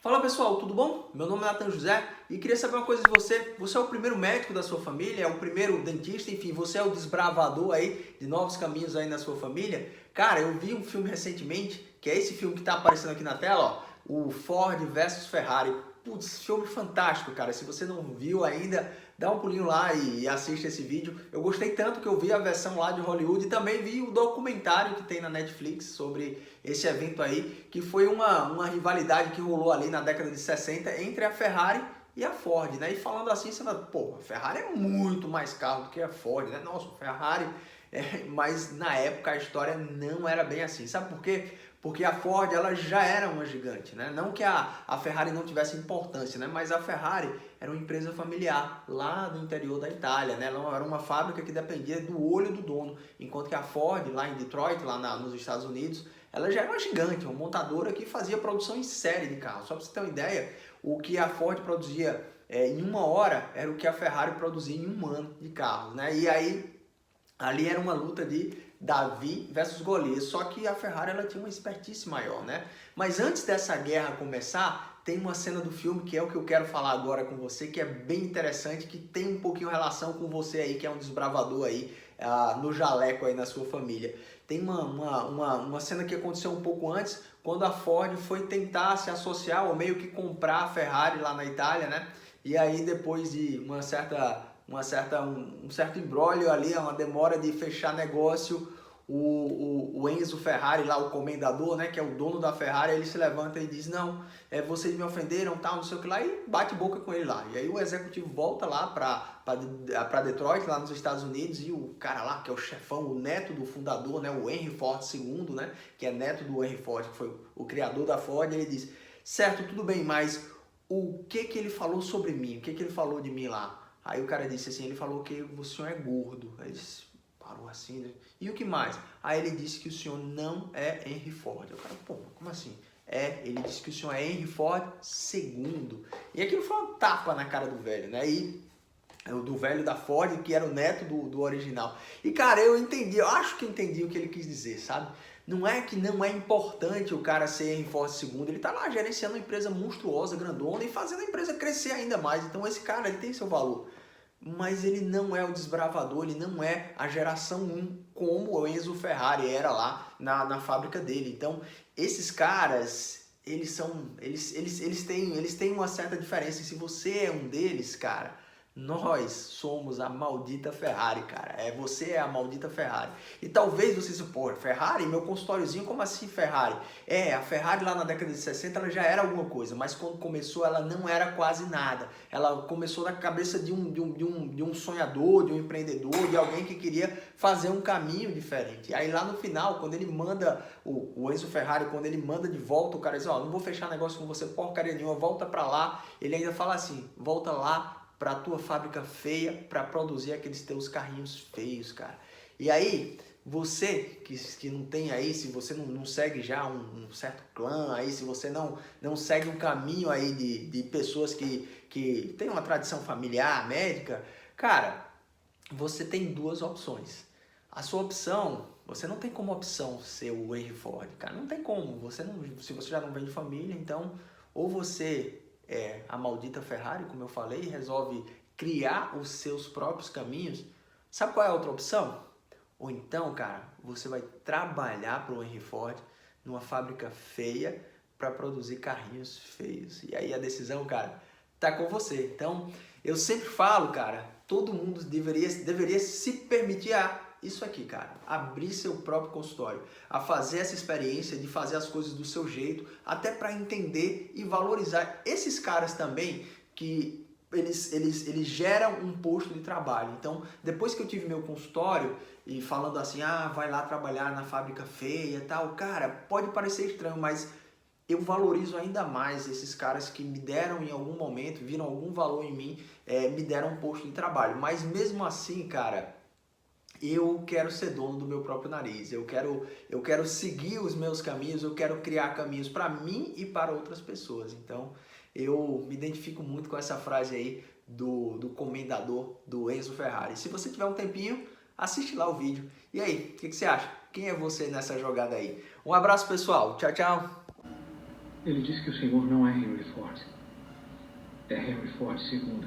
Fala pessoal, tudo bom? Meu nome é Nathan José e queria saber uma coisa de você. Você é o primeiro médico da sua família, é o primeiro dentista, enfim, você é o desbravador aí de novos caminhos aí na sua família? Cara, eu vi um filme recentemente, que é esse filme que tá aparecendo aqui na tela, ó, o Ford versus Ferrari. Putz, filme fantástico, cara. Se você não viu ainda, dá um pulinho lá e assiste esse vídeo. Eu gostei tanto que eu vi a versão lá de Hollywood e também vi o documentário que tem na Netflix sobre esse evento aí, que foi uma rivalidade que rolou ali na década de 60 entre a Ferrari e a Ford, né? E falando assim, você fala, pô, a Ferrari é muito mais carro do que a Ford, né? Nossa, a Ferrari... mas na época a história não era bem assim. Sabe por quê? Porque a Ford ela já era uma gigante, né? Não que a Ferrari não tivesse importância, né? Mas a Ferrari era uma empresa familiar lá do interior da Itália, né? Ela era uma fábrica que dependia do olho do dono, enquanto que a Ford lá em Detroit, nos Estados Unidos, ela já era uma gigante, uma montadora que fazia produção em série de carros. Só para você ter uma ideia, o que a Ford produzia em uma hora era o que a Ferrari produzia em um ano de carros, né? E aí ali era uma luta de Davi versus Golias, só que a Ferrari ela tinha uma expertise maior, né? Mas antes dessa guerra começar, tem uma cena do filme que é o que eu quero falar agora com você, que é bem interessante, que tem um pouquinho relação com você aí, que é um desbravador aí, no jaleco aí na sua família. Tem uma cena que aconteceu um pouco antes, quando a Ford foi tentar se associar, ou meio que comprar a Ferrari lá na Itália, né? E aí depois de um certo imbróglio ali, uma demora de fechar negócio, o Enzo Ferrari lá, o comendador, né, que é o dono da Ferrari, ele se levanta e diz, não, vocês me ofenderam, tal, não sei o que lá, e bate boca com ele lá. E aí o executivo volta lá para Detroit, lá nos Estados Unidos, e o cara lá, que é o chefão, o neto do fundador, né, o Henry Ford II, né, que é neto do Henry Ford, que foi o criador da Ford, ele diz, certo, tudo bem, mas o que ele falou sobre mim? O que ele falou de mim lá? Aí o cara disse assim, ele falou que o senhor é gordo. Aí ele parou assim, né? E o que mais? Aí ele disse que o senhor não é Henry Ford. Aí o cara, pô, como assim? Ele disse que o senhor é Henry Ford II. E aquilo foi uma tapa na cara do velho, né? E do velho da Ford, que era o neto do original. E cara, eu acho que entendi o que ele quis dizer, sabe? Não é que não é importante o cara ser Henry Ford II, ele tá lá gerenciando uma empresa monstruosa, grandona e fazendo a empresa crescer ainda mais. Então esse cara, ele tem seu valor. Mas ele não é o desbravador, ele não é a geração 1, como o Enzo Ferrari era lá na fábrica dele. Então, esses caras, eles têm uma certa diferença. E se você é um deles, cara, nós somos a maldita Ferrari, cara. Você é a maldita Ferrari. E talvez você se pô, Ferrari, meu consultóriozinho, como assim Ferrari? A Ferrari lá na década de 60 ela já era alguma coisa, mas quando começou ela não era quase nada. Ela começou na cabeça de um sonhador, de um empreendedor, de alguém que queria fazer um caminho diferente. E aí lá no final, quando ele manda, o Enzo Ferrari, quando ele manda de volta, o cara diz, ó, não vou fechar negócio com você porcaria nenhuma, volta pra lá. Ele ainda fala assim, volta lá para a tua fábrica feia, para produzir aqueles teus carrinhos feios, cara. E aí, você que não tem aí, se você não segue já um certo clã aí, se você não segue um caminho aí de pessoas que tem uma tradição familiar, médica, cara, você tem duas opções. A sua opção, você não tem como opção ser o Henry Ford, cara, não tem como. Se você já não vem de família, então, ou você a maldita Ferrari, como eu falei, resolve criar os seus próprios caminhos. Sabe qual é a outra opção? Ou então, cara, você vai trabalhar para o Henry Ford numa fábrica feia para produzir carrinhos feios. E aí a decisão, cara, tá com você. Então, eu sempre falo, cara, todo mundo deveria se permitir isso aqui, cara, abrir seu próprio consultório, a fazer essa experiência de fazer as coisas do seu jeito, até para entender e valorizar esses caras também que eles geram um posto de trabalho. Então, depois que eu tive meu consultório e falando assim, vai lá trabalhar na fábrica feia e tal, cara, pode parecer estranho, mas eu valorizo ainda mais esses caras que me deram em algum momento, viram algum valor em mim, me deram um posto de trabalho. Mas mesmo assim, cara, eu quero ser dono do meu próprio nariz, eu quero seguir os meus caminhos, eu quero criar caminhos para mim e para outras pessoas. Então, eu me identifico muito com essa frase aí do comendador do Enzo Ferrari. Se você tiver um tempinho, assiste lá o vídeo. E aí, o que você acha? Quem é você nessa jogada aí? Um abraço, pessoal. Tchau, tchau. Ele disse que o senhor não é Henry Ford. É Henry Ford II.